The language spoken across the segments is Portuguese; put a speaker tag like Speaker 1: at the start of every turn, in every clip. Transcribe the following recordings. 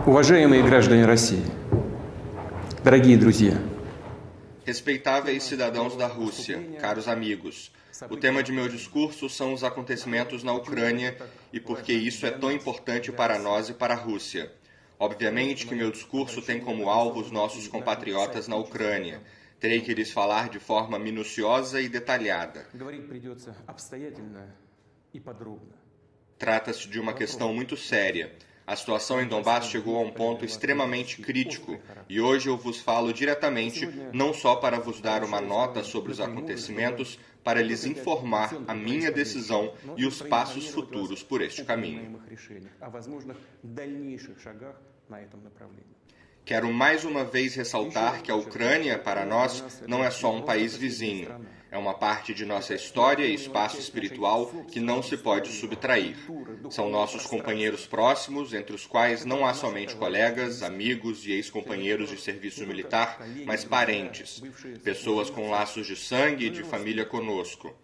Speaker 1: Уважаемые граждане России, дорогие друзья.
Speaker 2: Respeitáveis cidadãos da Rússia, caros amigos, o tema de meu discurso são os acontecimentos na Ucrânia e por que isso é tão importante para nós e para a Rússia. Obviamente que meu discurso tem como alvo os nossos compatriotas na Ucrânia. Terei que lhes falar de forma minuciosa e detalhada. Trata-se de uma questão muito séria. A situação em Donbass chegou a um ponto extremamente crítico e hoje eu vos falo diretamente, não só para vos dar uma nota sobre os acontecimentos, para lhes informar a minha decisão e os passos futuros por este caminho. Quero mais uma vez ressaltar que a Ucrânia, para nós, não é só um país vizinho. É uma parte de nossa história e espaço espiritual que não se pode subtrair. São nossos companheiros próximos, entre os quais não há somente colegas, amigos e ex-companheiros de serviço militar, mas parentes, pessoas com laços de sangue e de família conosco.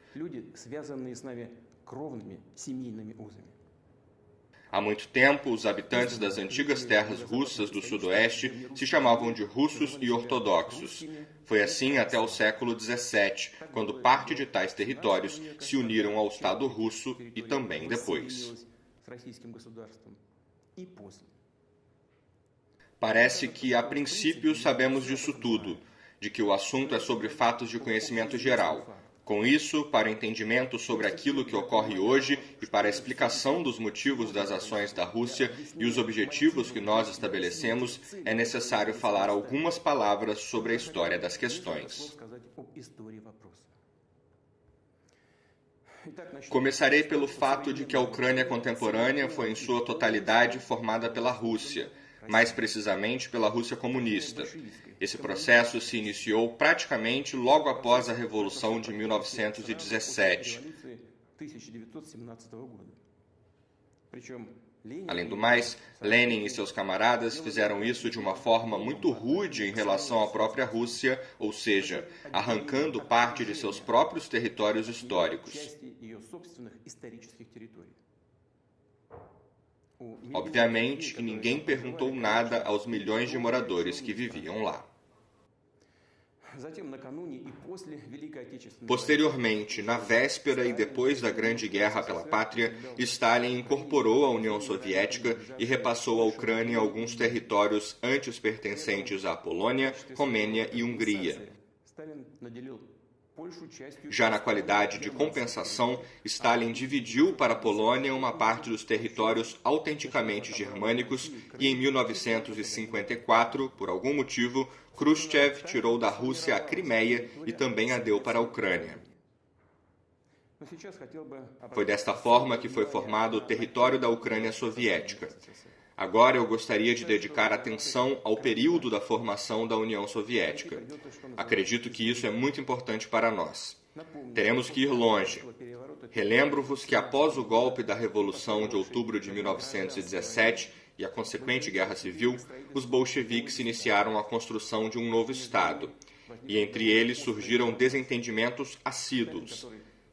Speaker 2: Há muito tempo, os habitantes das antigas terras russas do sudoeste se chamavam de russos e ortodoxos. Foi assim até o século XVII, quando parte de tais territórios se uniram ao Estado russo e também depois. Parece que, a princípio, sabemos disso tudo, de que o assunto é sobre fatos de conhecimento geral. Com isso, para o entendimento sobre aquilo que ocorre hoje e para a explicação dos motivos das ações da Rússia e os objetivos que nós estabelecemos, é necessário falar algumas palavras sobre a história das questões. Começarei pelo fato de que a Ucrânia contemporânea foi em sua totalidade formada pela Rússia, mais precisamente pela Rússia comunista. Esse processo se iniciou praticamente logo após a Revolução de 1917. Além do mais, Lenin e seus camaradas fizeram isso de uma forma muito rude em relação à própria Rússia, ou seja, arrancando parte de seus próprios territórios históricos. Obviamente, ninguém perguntou nada aos milhões de moradores que viviam lá. Posteriormente, na véspera e depois da Grande Guerra pela Pátria, Stalin incorporou a União Soviética e repassou à Ucrânia alguns territórios antes pertencentes à Polônia, Romênia e Hungria. Já na qualidade de compensação, Stalin dividiu para a Polônia uma parte dos territórios autenticamente germânicos e em 1954, por algum motivo, Khrushchev tirou da Rússia a Crimeia e também a deu para a Ucrânia. Foi desta forma que foi formado o território da Ucrânia soviética. Agora eu gostaria de dedicar atenção ao período da formação da União Soviética. Acredito que isso é muito importante para nós. Teremos que ir longe. Relembro-vos que após o golpe da Revolução de outubro de 1917 e a consequente Guerra Civil, os bolcheviques iniciaram a construção de um novo Estado. E entre eles surgiram desentendimentos assíduos.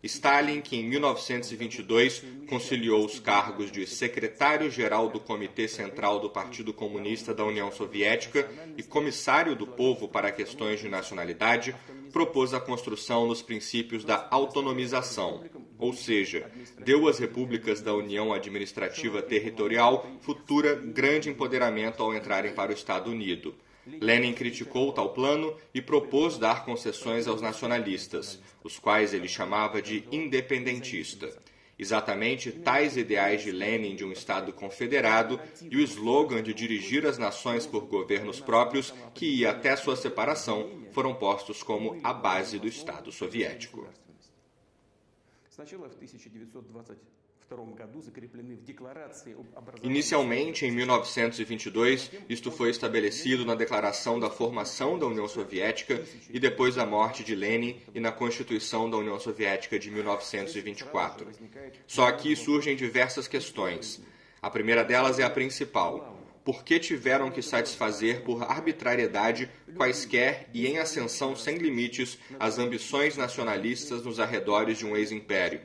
Speaker 2: Stalin, que em 1922 conciliou os cargos de secretário-geral do Comitê Central do Partido Comunista da União Soviética e comissário do povo para questões de nacionalidade, propôs a construção dos princípios da autonomização, ou seja, deu às repúblicas da União Administrativa Territorial futura grande empoderamento ao entrarem para o Estado Unido. Lenin criticou tal plano e propôs dar concessões aos nacionalistas, os quais ele chamava de independentista. Exatamente tais ideais de Lenin de um Estado confederado e o slogan de dirigir as nações por governos próprios, que ia até sua separação, foram postos como a base do Estado soviético. Inicialmente, em 1922, isto foi estabelecido na Declaração da Formação da União Soviética e depois da morte de Lenin e na Constituição da União Soviética de 1924. Só aqui surgem diversas questões. A primeira delas é a principal. Por que tiveram que satisfazer por arbitrariedade quaisquer e em ascensão sem limites as ambições nacionalistas nos arredores de um ex-império?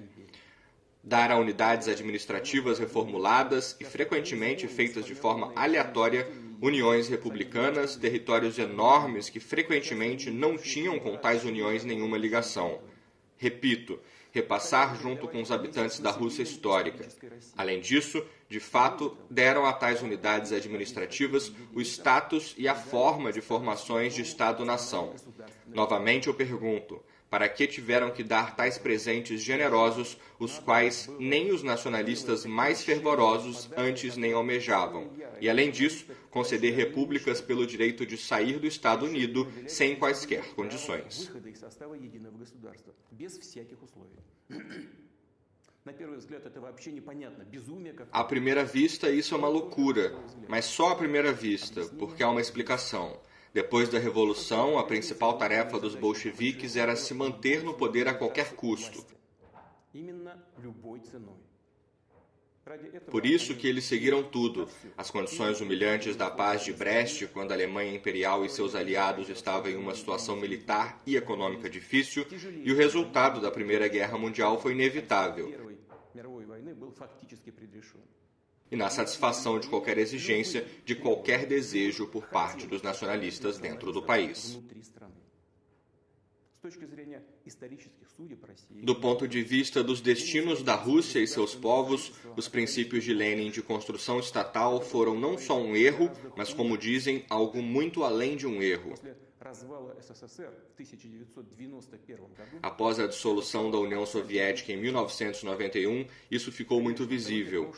Speaker 2: dar a unidades administrativas reformuladas e frequentemente feitas de forma aleatória uniões republicanas, territórios enormes que frequentemente não tinham com tais uniões nenhuma ligação. Repito, repassar junto com os habitantes da Rússia histórica. Além disso, de fato, deram a tais unidades administrativas o status e a forma de formações de Estado-nação. Novamente eu pergunto, para que tiveram que dar tais presentes generosos, os quais nem os nacionalistas mais fervorosos antes nem almejavam? E, além disso, conceder repúblicas pelo direito de sair do Estado Unido sem quaisquer condições. À primeira vista, isso é uma loucura, mas só à primeira vista, porque há uma explicação. Depois da Revolução, a principal tarefa dos bolcheviques era se manter no poder a qualquer custo. Por isso que eles seguiram tudo, as condições humilhantes da paz de Brest, quando a Alemanha Imperial e seus aliados estavam em uma situação militar e econômica difícil, e o resultado da Primeira Guerra Mundial foi inevitável, e na satisfação de qualquer exigência, de qualquer desejo por parte dos nacionalistas dentro do país. Do ponto de vista dos destinos da Rússia e seus povos, os princípios de Lenin de construção estatal foram não só um erro, mas, como dizem, algo muito além de um erro. Após a dissolução da União Soviética em 1991, isso ficou muito visível.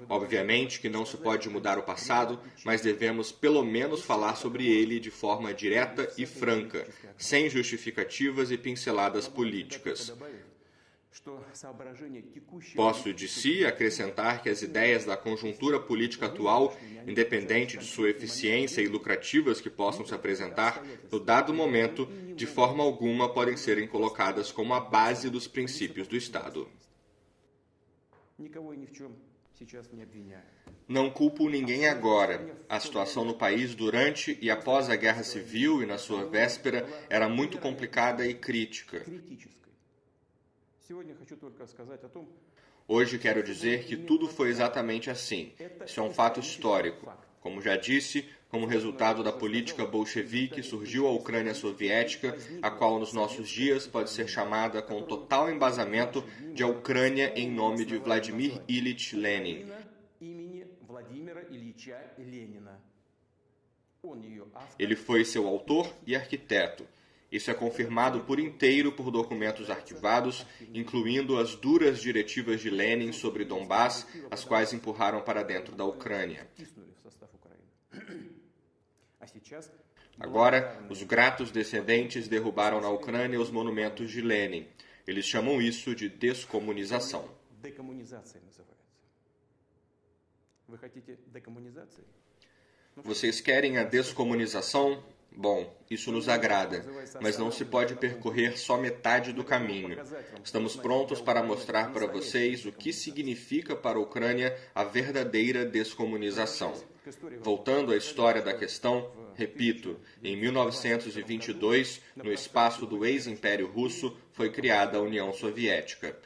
Speaker 2: Obviamente que não se pode mudar o passado, mas devemos pelo menos falar sobre ele de forma direta e franca, sem justificativas e pinceladas políticas. Posso, de si, acrescentar que as ideias da conjuntura política atual, independente de sua eficiência e lucrativas que possam se apresentar, no dado momento, de forma alguma podem serem colocadas como a base dos princípios do Estado. Não culpo ninguém agora. A situação no país durante e após a Guerra Civil e na sua véspera era muito complicada e crítica. Hoje quero dizer que tudo foi exatamente assim. Isso é um fato histórico. Como já disse, como resultado da política bolchevique, surgiu a Ucrânia soviética, a qual nos nossos dias pode ser chamada com total embasamento de a Ucrânia em nome de Vladimir Ilyich Lenin. Ele foi seu autor e arquiteto. Isso é confirmado por inteiro por documentos arquivados, incluindo as duras diretivas de Lenin sobre Donbass, as quais empurraram para dentro da Ucrânia. Agora, os gratos descendentes derrubaram na Ucrânia os monumentos de Lenin. Eles chamam isso de descomunização. Vocês querem a descomunização? Bom, isso nos agrada, mas não se pode percorrer só metade do caminho. Estamos prontos para mostrar para vocês o que significa para a Ucrânia a verdadeira descomunização. Voltando à história da questão, repito, em 1922, no espaço do ex-Império Russo, foi criada a União Soviética.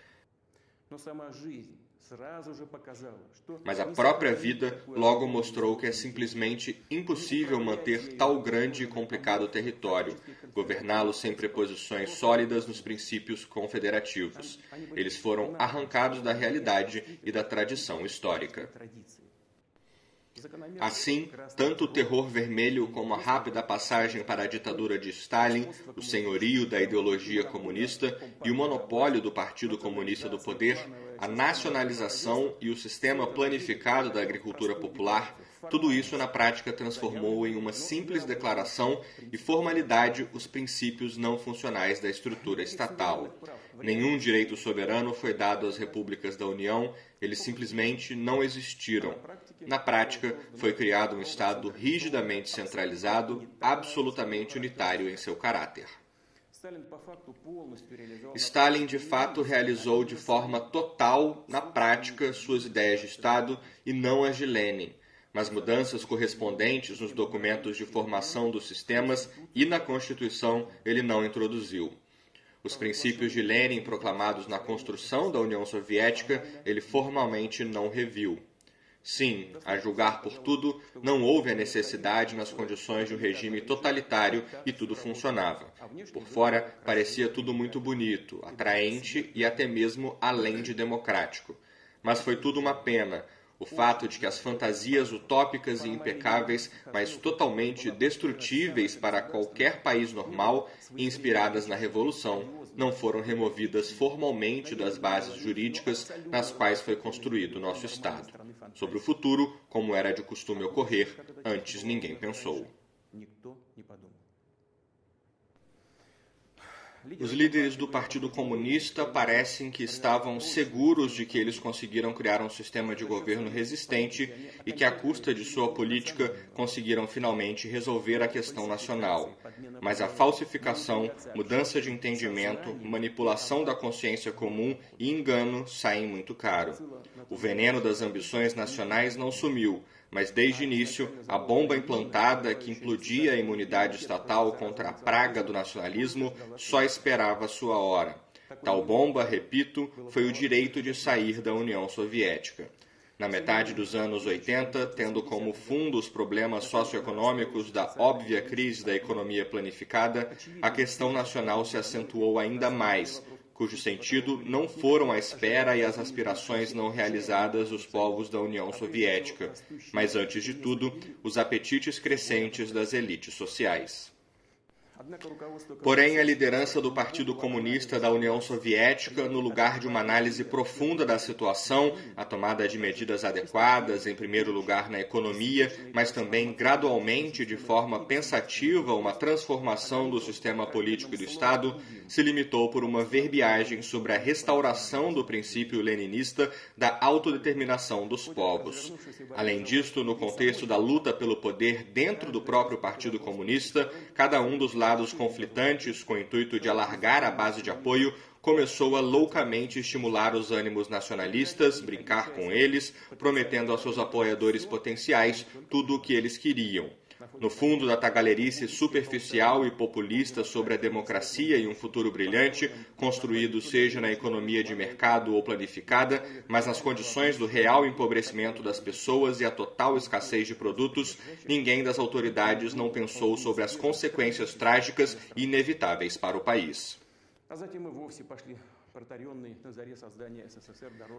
Speaker 2: Mas a própria vida logo mostrou que é simplesmente impossível manter tal grande e complicado território, governá-lo sem preposições sólidas nos princípios confederativos. Eles foram arrancados da realidade e da tradição histórica. Assim, tanto o terror vermelho como a rápida passagem para a ditadura de Stalin, o senhorio da ideologia comunista e o monopólio do Partido Comunista do poder, a nacionalização e o sistema planificado da agricultura popular, tudo isso na prática transformou em uma simples declaração e formalidade os princípios não funcionais da estrutura estatal. Nenhum direito soberano foi dado às repúblicas da União, eles simplesmente não existiram. Na prática, foi criado um Estado rigidamente centralizado, absolutamente unitário em seu caráter. Stalin, de fato, realizou de forma total, na prática, suas ideias de Estado e não as de Lenin, mas mudanças correspondentes nos documentos de formação dos sistemas e na Constituição ele não introduziu. Os princípios de Lenin proclamados na construção da União Soviética, ele formalmente não reviu. Sim, a julgar por tudo, não houve a necessidade nas condições de um regime totalitário e tudo funcionava. Por fora, parecia tudo muito bonito, atraente e até mesmo além de democrático. Mas foi tudo uma pena. O fato de que as fantasias utópicas e impecáveis, mas totalmente destrutíveis para qualquer país normal, inspiradas na Revolução, não foram removidas formalmente das bases jurídicas nas quais foi construído nosso Estado. Sobre o futuro, como era de costume ocorrer, antes ninguém pensou. Os líderes do Partido Comunista parecem que estavam seguros de que eles conseguiram criar um sistema de governo resistente e que, à custa de sua política, conseguiram finalmente resolver a questão nacional. Mas a falsificação, mudança de entendimento, manipulação da consciência comum e engano saem muito caro. O veneno das ambições nacionais não sumiu, mas desde o início, a bomba implantada que implodia a imunidade estatal contra a praga do nacionalismo só esperava sua hora. Tal bomba, repito, foi o direito de sair da União Soviética. Na metade dos anos 80, tendo como fundo os problemas socioeconômicos da óbvia crise da economia planificada, a questão nacional se acentuou ainda mais, cujo sentido não foram a espera e as aspirações não realizadas dos povos da União Soviética, mas, antes de tudo, os apetites crescentes das elites sociais. Porém, a liderança do Partido Comunista da União Soviética, no lugar de uma análise profunda da situação, a tomada de medidas adequadas, em primeiro lugar na economia, mas também gradualmente, de forma pensativa, uma transformação do sistema político e do Estado, se limitou por uma verbiagem sobre a restauração do princípio leninista da autodeterminação dos povos. Além disto, no contexto da luta pelo poder dentro do próprio Partido Comunista, cada um dos lados conflitantes, com o intuito de alargar a base de apoio, começou a loucamente estimular os ânimos nacionalistas, brincar com eles, prometendo aos seus apoiadores potenciais tudo o que eles queriam. No fundo da tagarelice superficial e populista sobre a democracia e um futuro brilhante, construído seja na economia de mercado ou planificada, mas nas condições do real empobrecimento das pessoas e a total escassez de produtos, ninguém das autoridades não pensou sobre as consequências trágicas e inevitáveis para o país.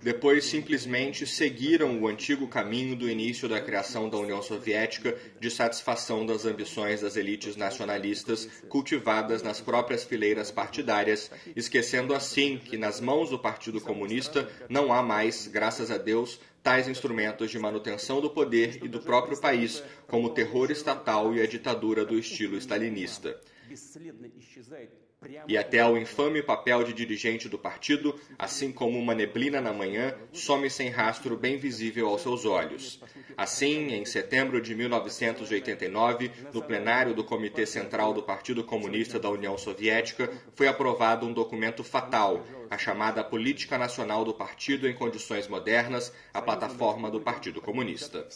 Speaker 2: Depois simplesmente seguiram o antigo caminho do início da criação da União Soviética de satisfação das ambições das elites nacionalistas cultivadas nas próprias fileiras partidárias, esquecendo assim que nas mãos do Partido Comunista não há mais, graças a Deus, tais instrumentos de manutenção do poder e do próprio país, como o terror estatal e a ditadura do estilo stalinista. E até o infame papel de dirigente do partido, assim como uma neblina na manhã, some sem rastro bem visível aos seus olhos. Assim, em setembro de 1989, no plenário do Comitê Central do Partido Comunista da União Soviética, foi aprovado um documento fatal, a chamada Política Nacional do Partido em Condições Modernas, a plataforma do Partido Comunista.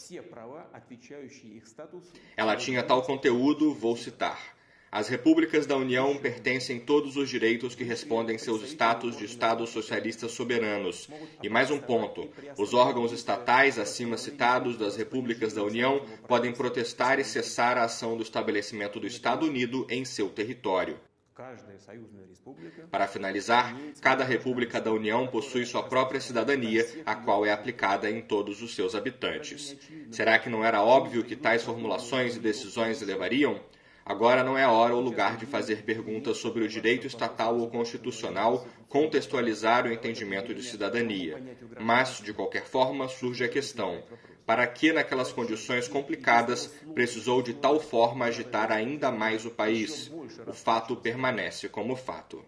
Speaker 2: Ela tinha tal conteúdo, vou citar: as repúblicas da União pertencem todos os direitos que respondem seus status de Estados socialistas soberanos. E mais um ponto: os órgãos estatais acima citados das repúblicas da União podem protestar e cessar a ação do estabelecimento do Estado Unido em seu território. Para finalizar, cada república da União possui sua própria cidadania, a qual é aplicada em todos os seus habitantes. Será que não era óbvio que tais formulações e decisões levariam? Agora não é a hora ou lugar de fazer perguntas sobre o direito estatal ou constitucional, contextualizar o entendimento de cidadania. Mas, de qualquer forma, surge a questão: para que, naquelas condições complicadas, precisou de tal forma agitar ainda mais o país? O fato permanece como fato.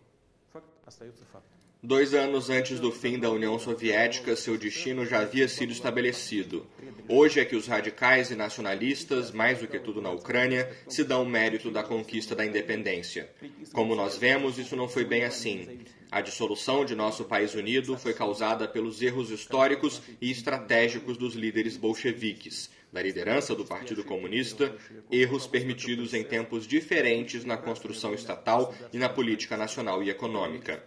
Speaker 2: 2 anos antes do fim da União Soviética, seu destino já havia sido estabelecido. Hoje é que os radicais e nacionalistas, mais do que tudo na Ucrânia, se dão o mérito da conquista da independência. Como nós vemos, isso não foi bem assim. A dissolução de nosso país unido foi causada pelos erros históricos e estratégicos dos líderes bolcheviques. da liderança do Partido Comunista, erros permitidos em tempos diferentes na construção estatal e na política nacional e econômica.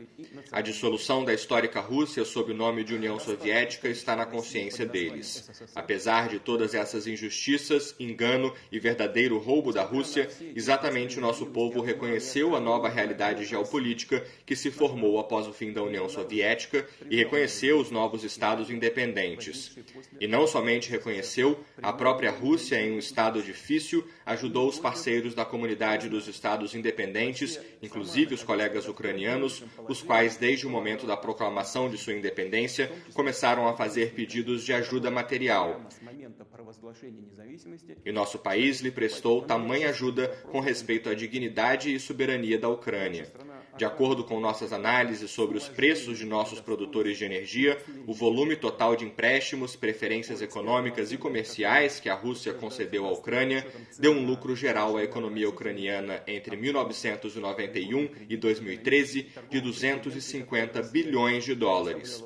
Speaker 2: A dissolução da histórica Rússia sob o nome de União Soviética está na consciência deles. Apesar de todas essas injustiças, engano e verdadeiro roubo da Rússia, exatamente o nosso povo reconheceu a nova realidade geopolítica que se formou após o fim da União Soviética e reconheceu os novos estados independentes. E não somente reconheceu, a própria Rússia, em um estado difícil, ajudou os parceiros da comunidade dos estados independentes, inclusive os colegas ucranianos, os quais, desde o momento da proclamação de sua independência, começaram a fazer pedidos de ajuda material. E nosso país lhe prestou tamanha ajuda com respeito à dignidade e soberania da Ucrânia. De acordo com nossas análises sobre os preços de nossos produtores de energia, o volume total de empréstimos, preferências econômicas e comerciais que a Rússia concedeu à Ucrânia deu um lucro geral à economia ucraniana entre 1991 e 2013 de 250 bilhões de dólares.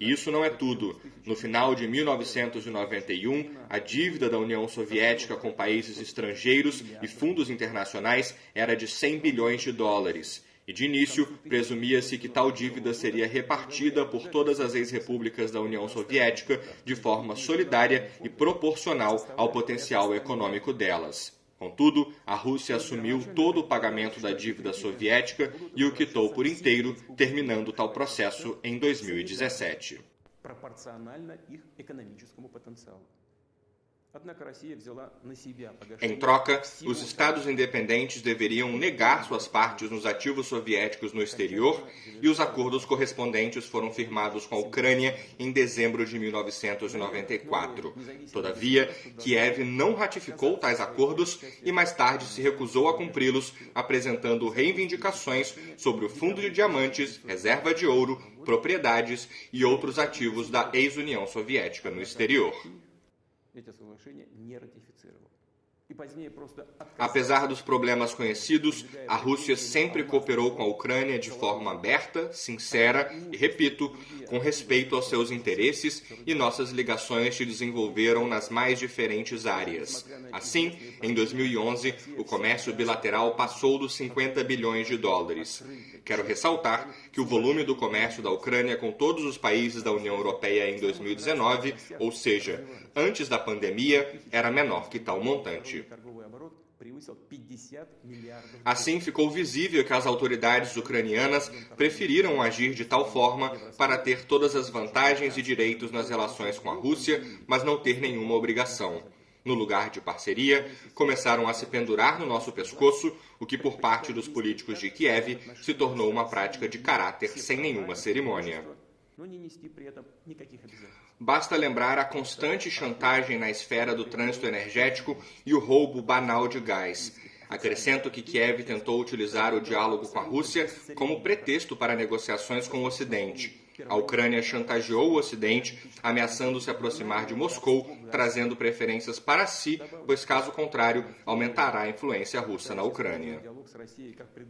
Speaker 2: E isso não é tudo. No final de 1991, a dívida da União Soviética com países estrangeiros e fundos internacionais era de 100 bilhões de dólares. E de início, presumia-se que tal dívida seria repartida por todas as ex-repúblicas da União Soviética de forma solidária e proporcional ao potencial econômico delas. Contudo, a Rússia assumiu todo o pagamento da dívida soviética e o quitou por inteiro, terminando tal processo em 2017. Em troca, os estados independentes deveriam negar suas partes nos ativos soviéticos no exterior e os acordos correspondentes foram firmados com a Ucrânia em dezembro de 1994. Todavia, Kiev não ratificou tais acordos e mais tarde se recusou a cumpri-los, apresentando reivindicações sobre o fundo de diamantes, reserva de ouro, propriedades e outros ativos da ex-União Soviética no exterior. Apesar dos problemas conhecidos, a Rússia sempre cooperou com a Ucrânia de forma aberta, sincera e, repito, com respeito aos seus interesses, e nossas ligações se desenvolveram nas mais diferentes áreas. Assim, em 2011, o comércio bilateral passou dos 50 bilhões de dólares. Quero ressaltar que o volume do comércio da Ucrânia com todos os países da União Europeia em 2019, ou seja, antes da pandemia, era menor que tal montante. Assim, ficou visível que as autoridades ucranianas preferiram agir de tal forma para ter todas as vantagens e direitos nas relações com a Rússia, mas não ter nenhuma obrigação. No lugar de parceria, começaram a se pendurar no nosso pescoço, o que por parte dos políticos de Kiev se tornou uma prática de caráter sem nenhuma cerimônia. Basta lembrar a constante chantagem na esfera do trânsito energético e o roubo banal de gás. Acrescento que Kiev tentou utilizar o diálogo com a Rússia como pretexto para negociações com o Ocidente. A Ucrânia chantageou o Ocidente, ameaçando se aproximar de Moscou, trazendo preferências para si, pois, caso contrário, aumentará a influência russa na Ucrânia.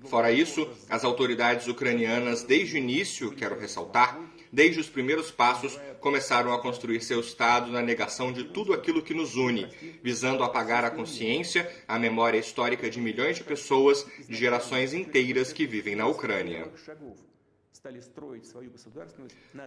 Speaker 2: Fora isso, as autoridades ucranianas, desde o início, quero ressaltar, desde os primeiros passos, começaram a construir seu Estado na negação de tudo aquilo que nos une, visando apagar a consciência, a memória histórica de milhões de pessoas, de gerações inteiras que vivem na Ucrânia.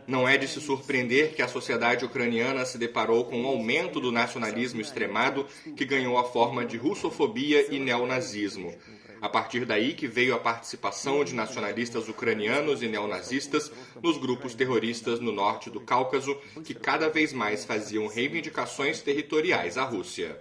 Speaker 2: Não é de se surpreender que a sociedade ucraniana se deparou com um aumento do nacionalismo extremado que ganhou a forma de russofobia e neonazismo. A partir daí que veio a participação de nacionalistas ucranianos e neonazistas nos grupos terroristas no norte do Cáucaso, que cada vez mais faziam reivindicações territoriais à Rússia.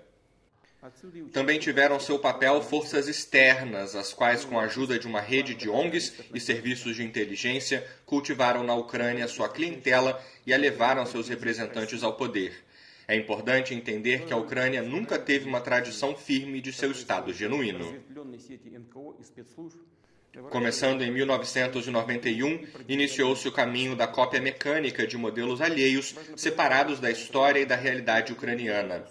Speaker 2: Também tiveram seu papel forças externas, as quais, com a ajuda de uma rede de ONGs e serviços de inteligência, cultivaram na Ucrânia sua clientela e a levaram seus representantes ao poder. É importante entender que a Ucrânia nunca teve uma tradição firme de seu Estado genuíno. Começando em 1991, iniciou-se o caminho da cópia mecânica de modelos alheios, separados da história e da realidade ucraniana.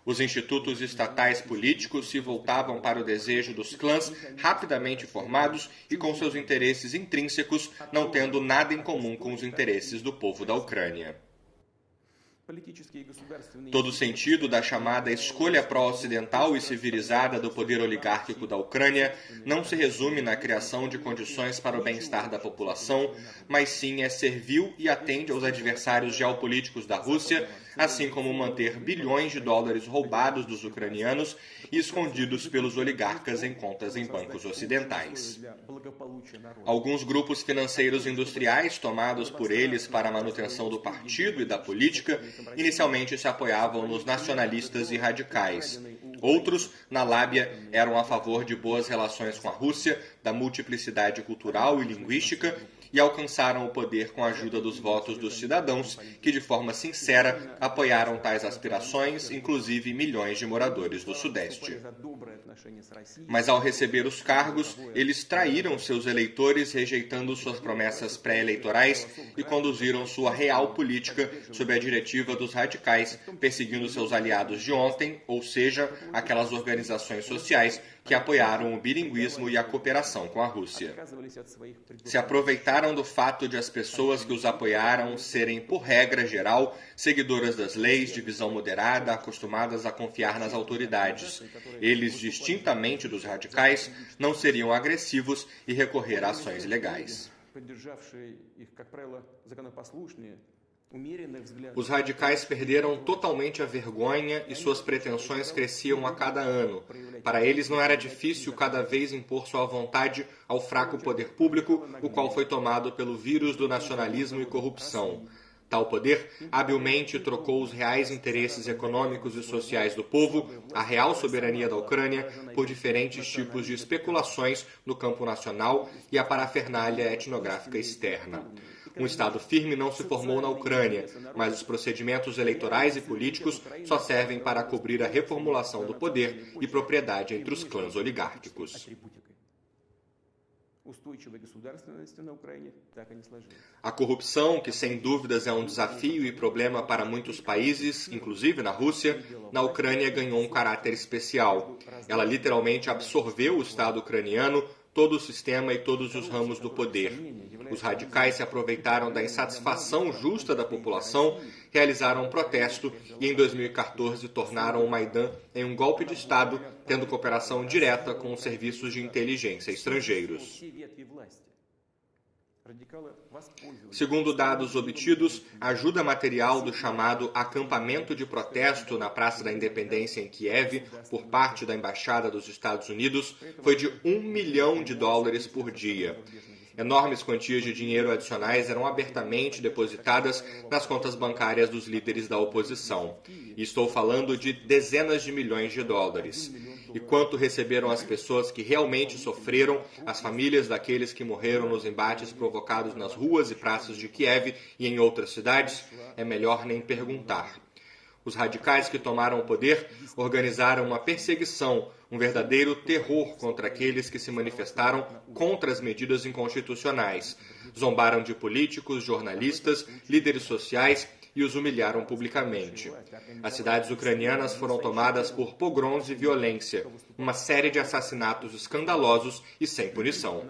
Speaker 2: Os institutos estatais políticos se voltavam para o desejo dos clãs rapidamente formados e com seus interesses intrínsecos, não tendo nada em comum com os interesses do povo da Ucrânia. Todo o sentido da chamada escolha pró-ocidental e civilizada do poder oligárquico da Ucrânia não se resume na criação de condições para o bem-estar da população, mas sim é servil e atende aos adversários geopolíticos da Rússia, assim como manter bilhões de dólares roubados dos ucranianos e escondidos pelos oligarcas em contas em bancos ocidentais. Alguns grupos financeiros industriais tomados por eles para a manutenção do partido e da política inicialmente se apoiavam nos nacionalistas e radicais. Outros, na Lábia, eram a favor de boas relações com a Rússia, da multiplicidade cultural e linguística, e alcançaram o poder com a ajuda dos votos dos cidadãos, que de forma sincera apoiaram tais aspirações, inclusive milhões de moradores do Sudeste. Mas ao receber os cargos, eles traíram seus eleitores, rejeitando suas promessas pré-eleitorais e conduziram sua real política sob a diretiva dos radicais, perseguindo seus aliados de ontem, ou seja, aquelas organizações sociais que apoiaram o bilinguismo e a cooperação com a Rússia. Se aproveitaram do fato de as pessoas que os apoiaram serem, por regra geral, seguidoras das leis de visão moderada, acostumadas a confiar nas autoridades. Eles, distintamente dos radicais, não seriam agressivos e recorrer a ações legais. Os radicais perderam totalmente a vergonha e suas pretensões cresciam a cada ano. Para eles não era difícil cada vez impor sua vontade ao fraco poder público, o qual foi tomado pelo vírus do nacionalismo e corrupção. Tal poder habilmente trocou os reais interesses econômicos e sociais do povo, a real soberania da Ucrânia, por diferentes tipos de especulações no campo nacional e a parafernália etnográfica externa. Um Estado firme não se formou na Ucrânia, mas os procedimentos eleitorais e políticos só servem para cobrir a reformulação do poder e propriedade entre os clãs oligárquicos. A corrupção, que sem dúvidas é um desafio e problema para muitos países, inclusive na Rússia, na Ucrânia ganhou um caráter especial. Ela literalmente absorveu o Estado ucraniano, todo o sistema e todos os ramos do poder. Os radicais se aproveitaram da insatisfação justa da população, realizaram um protesto e em 2014 tornaram o Maidan em um golpe de Estado, tendo cooperação direta com os serviços de inteligência estrangeiros. Segundo dados obtidos, a ajuda material do chamado acampamento de protesto na Praça da Independência em Kiev, por parte da Embaixada dos Estados Unidos, foi de $1 milhão por dia. Enormes quantias de dinheiro adicionais eram abertamente depositadas nas contas bancárias dos líderes da oposição. E estou falando de dezenas de milhões de dólares. E quanto receberam as pessoas que realmente sofreram, as famílias daqueles que morreram nos embates provocados nas ruas e praças de Kiev e em outras cidades, é melhor nem perguntar. Os radicais que tomaram o poder organizaram uma perseguição, um verdadeiro terror contra aqueles que se manifestaram contra as medidas inconstitucionais. Zombaram de políticos, jornalistas, líderes sociais e os humilharam publicamente. As cidades ucranianas foram tomadas por pogroms e violência, uma série de assassinatos escandalosos e sem punição.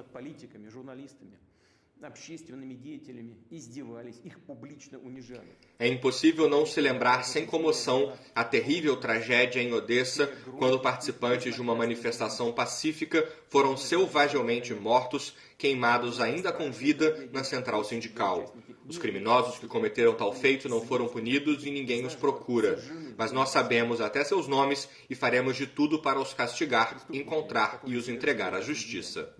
Speaker 2: É impossível não se lembrar sem comoção a terrível tragédia em Odessa, quando participantes de uma manifestação pacífica foram selvagemente mortos, queimados ainda com vida na central sindical. Os criminosos que cometeram tal feito não foram punidos e ninguém os procura. Mas nós sabemos até seus nomes e faremos de tudo para os castigar, encontrar e os entregar à justiça.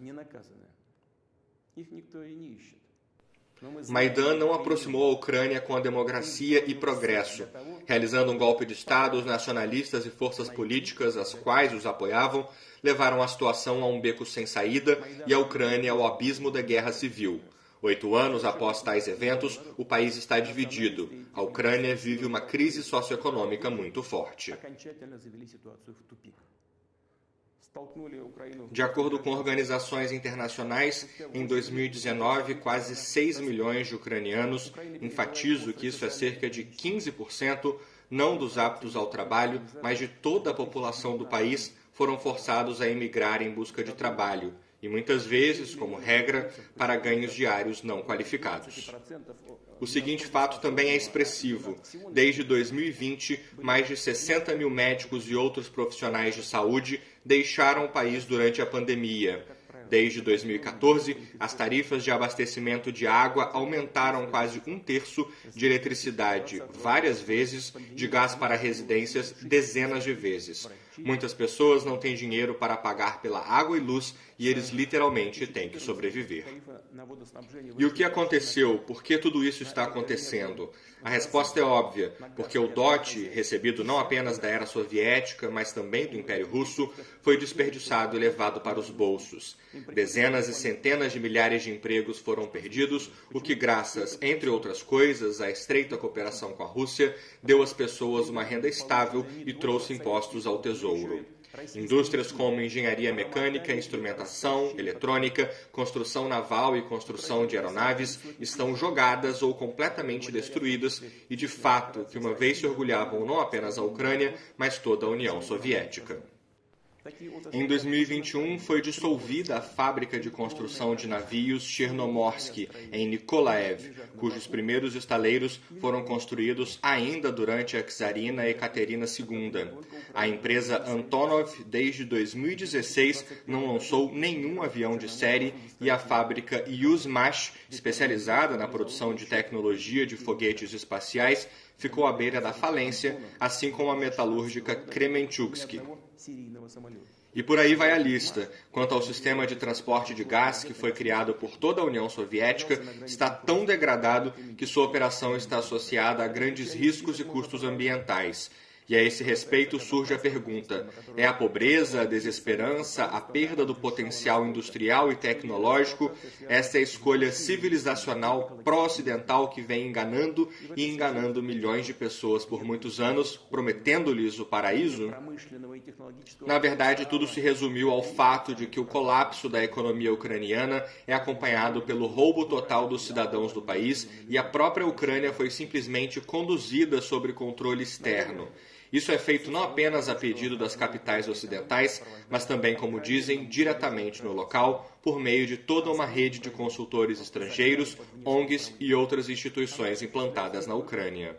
Speaker 2: Maidan não aproximou a Ucrânia com a democracia e progresso. Realizando um golpe de Estado, os nacionalistas e forças políticas, as quais os apoiavam, levaram a situação a um beco sem saída e a Ucrânia ao abismo da guerra civil. 8 anos após tais eventos, o país está dividido. A Ucrânia vive uma crise socioeconômica muito forte. De acordo com organizações internacionais, em 2019, quase 6 milhões de ucranianos, enfatizo que isso é cerca de 15%, não dos aptos ao trabalho, mas de toda a população do país, foram forçados a emigrar em busca de trabalho, e muitas vezes, como regra, para ganhos diários não qualificados. O seguinte fato também é expressivo. Desde 2020, mais de 60 mil médicos e outros profissionais de saúde deixaram o país durante a pandemia. Desde 2014, as tarifas de abastecimento de água aumentaram quase 1/3, de eletricidade várias vezes, de gás para residências dezenas de vezes. Muitas pessoas não têm dinheiro para pagar pela água e luz e eles literalmente têm que sobreviver. E o que aconteceu? Por que tudo isso está acontecendo? A resposta é óbvia, porque o dote, recebido não apenas da era soviética, mas também do Império Russo, foi desperdiçado e levado para os bolsos. Dezenas e centenas de milhares de empregos foram perdidos, o que, graças, entre outras coisas, à estreita cooperação com a Rússia, deu às pessoas uma renda estável e trouxe impostos ao tesouro. Indústrias como engenharia mecânica, instrumentação, eletrônica, construção naval e construção de aeronaves estão jogadas ou completamente destruídas e, de fato, que uma vez se orgulhavam não apenas a Ucrânia, mas toda a União Soviética. Em 2021, foi dissolvida a fábrica de construção de navios Chernomorsk, em Nikolaev, cujos primeiros estaleiros foram construídos ainda durante a czarina Ekaterina II. A empresa Antonov, desde 2016, não lançou nenhum avião de série e a fábrica Yuzmash, especializada na produção de tecnologia de foguetes espaciais, ficou à beira da falência, assim como a metalúrgica Kremenchugsk. E por aí vai a lista. Quanto ao sistema de transporte de gás que foi criado por toda a União Soviética, está tão degradado que sua operação está associada a grandes riscos e custos ambientais. E a esse respeito surge a pergunta: é a pobreza, a desesperança, a perda do potencial industrial e tecnológico, essa é a escolha civilizacional pró-ocidental que vem enganando e enganando milhões de pessoas por muitos anos, prometendo-lhes o paraíso? Na verdade, tudo se resumiu ao fato de que o colapso da economia ucraniana é acompanhado pelo roubo total dos cidadãos do país e a própria Ucrânia foi simplesmente conduzida sob controle externo. Isso é feito não apenas a pedido das capitais ocidentais, mas também, como dizem, diretamente no local, por meio de toda uma rede de consultores estrangeiros, ONGs e outras instituições implantadas na Ucrânia.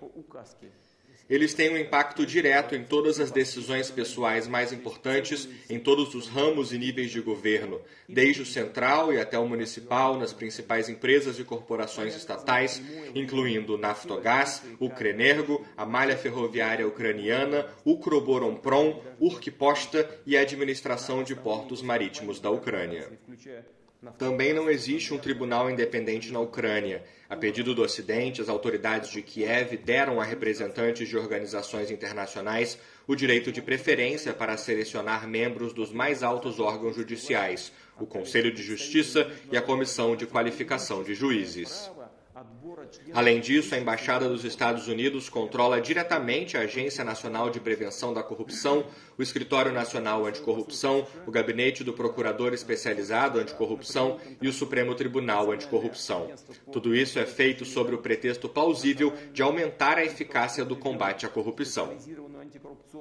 Speaker 2: Eles têm um impacto direto em todas as decisões pessoais mais importantes, em todos os ramos e níveis de governo, desde o central e até o municipal, nas principais empresas e corporações estatais, incluindo o Naftogaz, o Ukrenergo, a malha ferroviária ucraniana, Ukroboronprom, Ukposta e a administração de portos marítimos da Ucrânia. Também não existe um tribunal independente na Ucrânia. A pedido do Ocidente, as autoridades de Kiev deram a representantes de organizações internacionais o direito de preferência para selecionar membros dos mais altos órgãos judiciais, o Conselho de Justiça e a Comissão de Qualificação de Juízes. Além disso, a Embaixada dos Estados Unidos controla diretamente a Agência Nacional de Prevenção da Corrupção, o Escritório Nacional Anticorrupção, o Gabinete do Procurador Especializado Anticorrupção e o Supremo Tribunal Anticorrupção. Tudo isso é feito sob o pretexto plausível de aumentar a eficácia do combate à corrupção.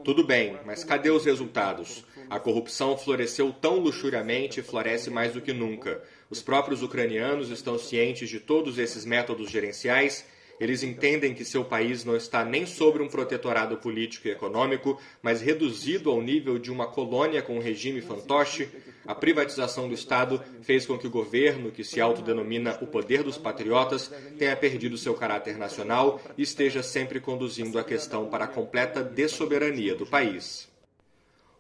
Speaker 2: Tudo bem, mas cadê os resultados? A corrupção floresceu tão luxuriamente e floresce mais do que nunca. Os próprios ucranianos estão cientes de todos esses métodos gerenciais. Eles entendem que seu país não está nem sobre um protetorado político e econômico, mas reduzido ao nível de uma colônia com um regime fantoche. A privatização do Estado fez com que o governo, que se autodenomina o poder dos patriotas, tenha perdido seu caráter nacional e esteja sempre conduzindo a questão para a completa dessoberania do país.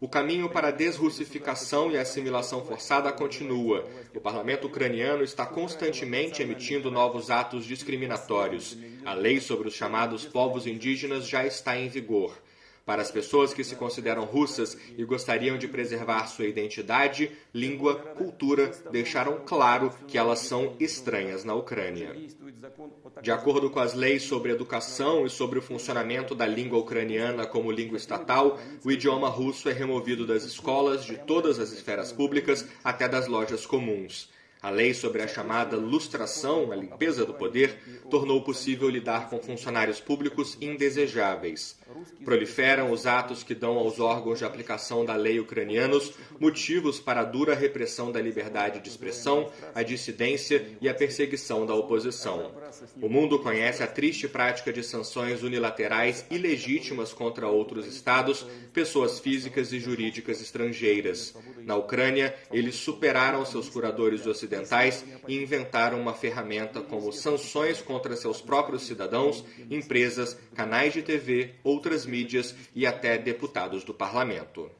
Speaker 2: O caminho para a desrussificação e assimilação forçada continua. O parlamento ucraniano está constantemente emitindo novos atos discriminatórios. A lei sobre os chamados povos indígenas já está em vigor. Para as pessoas que se consideram russas e gostariam de preservar sua identidade, língua, cultura, deixaram claro que elas são estranhas na Ucrânia. De acordo com as leis sobre educação e sobre o funcionamento da língua ucraniana como língua estatal, o idioma russo é removido das escolas, de todas as esferas públicas, até das lojas comuns. A lei sobre a chamada lustração, a limpeza do poder, tornou possível lidar com funcionários públicos indesejáveis. Proliferam os atos que dão aos órgãos de aplicação da lei ucranianos motivos para a dura repressão da liberdade de expressão, a dissidência e a perseguição da oposição. O mundo conhece a triste prática de sanções unilaterais ilegítimas contra outros estados, pessoas físicas e jurídicas estrangeiras. Na Ucrânia, eles superaram seus curadores ocidentais e inventaram uma ferramenta como sanções contra seus próprios cidadãos, empresas, canais de TV, outras mídias e até deputados do parlamento.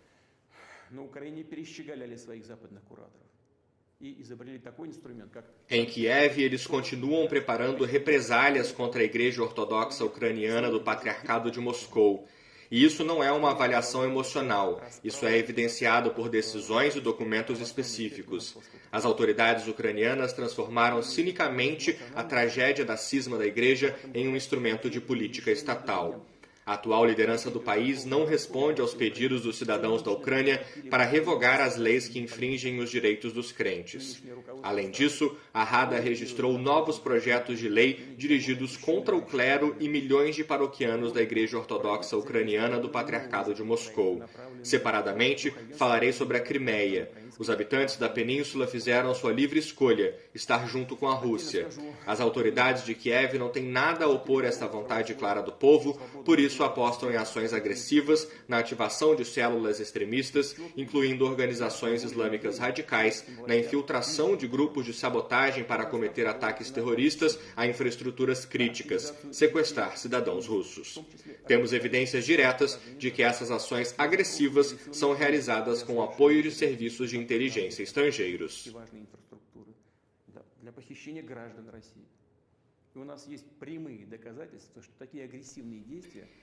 Speaker 2: Em Kiev, eles continuam preparando represálias contra a Igreja Ortodoxa Ucraniana do Patriarcado de Moscou. E isso não é uma avaliação emocional, isso é evidenciado por decisões e documentos específicos. As autoridades ucranianas transformaram cinicamente a tragédia da cisma da Igreja em um instrumento de política estatal. A atual liderança do país não responde aos pedidos dos cidadãos da Ucrânia para revogar as leis que infringem os direitos dos crentes. Além disso, a Rada registrou novos projetos de lei dirigidos contra o clero e milhões de paroquianos da Igreja Ortodoxa Ucraniana do Patriarcado de Moscou. Separadamente, falarei sobre a Crimeia. Os habitantes da península fizeram sua livre escolha, estar junto com a Rússia. As autoridades de Kiev não têm nada a opor a esta vontade clara do povo, por isso apostam em ações agressivas, na ativação de células extremistas, incluindo organizações islâmicas radicais, na infiltração de grupos de sabotagem para cometer ataques terroristas a infraestruturas críticas, sequestrar cidadãos russos. Temos evidências diretas de que essas ações agressivas são realizadas com o apoio de serviços de inteligência estrangeiros.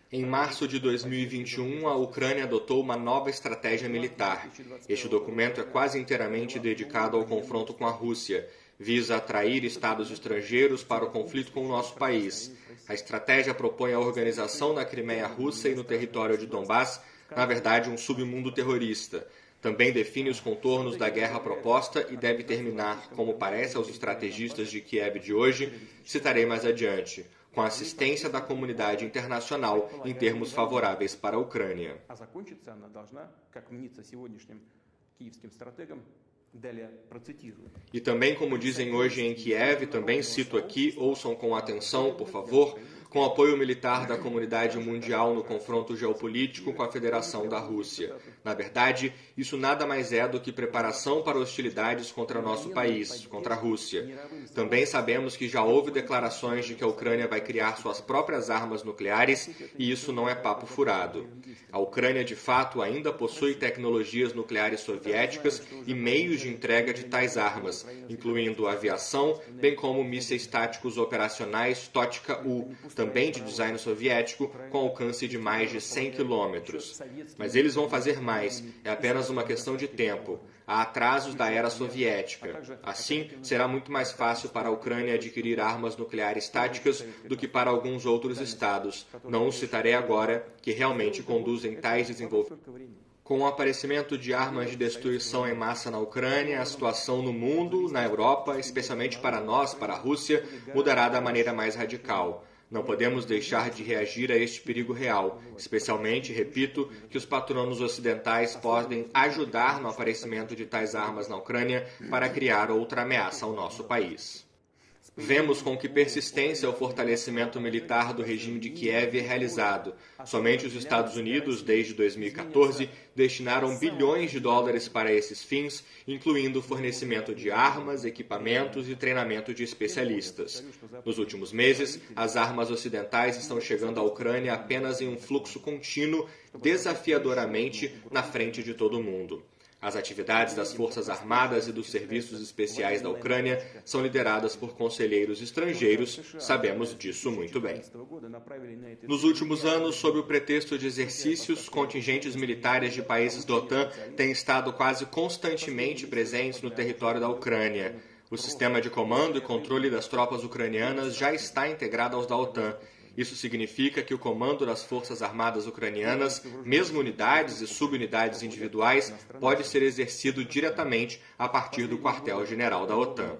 Speaker 2: Em março de 2021, a Ucrânia adotou uma nova estratégia militar. Este documento é quase inteiramente dedicado ao confronto com a Rússia. Visa atrair estados estrangeiros para o conflito com o nosso país. A estratégia propõe a organização na Crimeia russa e no território de Donbass, na verdade, um submundo terrorista. Também define os contornos da guerra proposta e deve terminar, como parece aos estrategistas de Kiev de hoje, citarei mais adiante, com a assistência da comunidade internacional em termos favoráveis para a Ucrânia. E também, como dizem hoje em Kiev, também cito aqui, ouçam com atenção, por favor, com apoio militar da comunidade mundial no confronto geopolítico com a Federação da Rússia. Na verdade, isso nada mais é do que preparação para hostilidades contra nosso país, contra a Rússia. Também sabemos que já houve declarações de que a Ucrânia vai criar suas próprias armas nucleares e isso não é papo furado. A Ucrânia, de fato, ainda possui tecnologias nucleares soviéticas e meios de entrega de tais armas, incluindo aviação, bem como mísseis táticos operacionais Totka-U, também de design soviético, com alcance de mais de 100 quilômetros. Mas eles vão fazer mais, é apenas uma questão de tempo. Há atrasos da era soviética. Assim, será muito mais fácil para a Ucrânia adquirir armas nucleares táticas do que para alguns outros estados. Não os citarei agora, que realmente conduzem tais desenvolvimentos. Com o aparecimento de armas de destruição em massa na Ucrânia, a situação no mundo, na Europa, especialmente para nós, para a Rússia, mudará da maneira mais radical. Não podemos deixar de reagir a este perigo real, especialmente, repito, que os patronos ocidentais podem ajudar no aparecimento de tais armas na Ucrânia para criar outra ameaça ao nosso país. Vemos com que persistência o fortalecimento militar do regime de Kiev é realizado. Somente os Estados Unidos, desde 2014, destinaram bilhões de dólares para esses fins, incluindo o fornecimento de armas, equipamentos e treinamento de especialistas. Nos últimos meses, as armas ocidentais estão chegando à Ucrânia apenas em um fluxo contínuo, desafiadoramente na frente de todo mundo. As atividades das Forças Armadas e dos Serviços Especiais da Ucrânia são lideradas por conselheiros estrangeiros, sabemos disso muito bem. Nos últimos anos, sob o pretexto de exercícios, contingentes militares de países da OTAN têm estado quase constantemente presentes no território da Ucrânia. O sistema de comando e controle das tropas ucranianas já está integrado aos da OTAN. Isso significa que o comando das Forças Armadas ucranianas, mesmo unidades e subunidades individuais, pode ser exercido diretamente a partir do quartel-general da OTAN.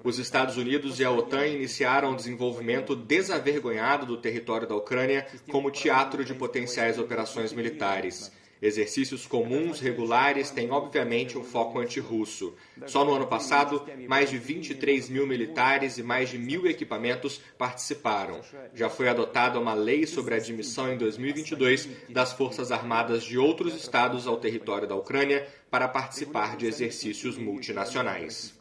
Speaker 2: Os Estados Unidos e a OTAN iniciaram o desenvolvimento desavergonhado do território da Ucrânia como teatro de potenciais operações militares. Exercícios comuns, regulares, têm obviamente um foco antirrusso. Só no ano passado, mais de 23 mil militares e mais de 1.000 equipamentos participaram. Já foi adotada uma lei sobre a admissão em 2022 das Forças Armadas de outros estados ao território da Ucrânia para participar de exercícios multinacionais.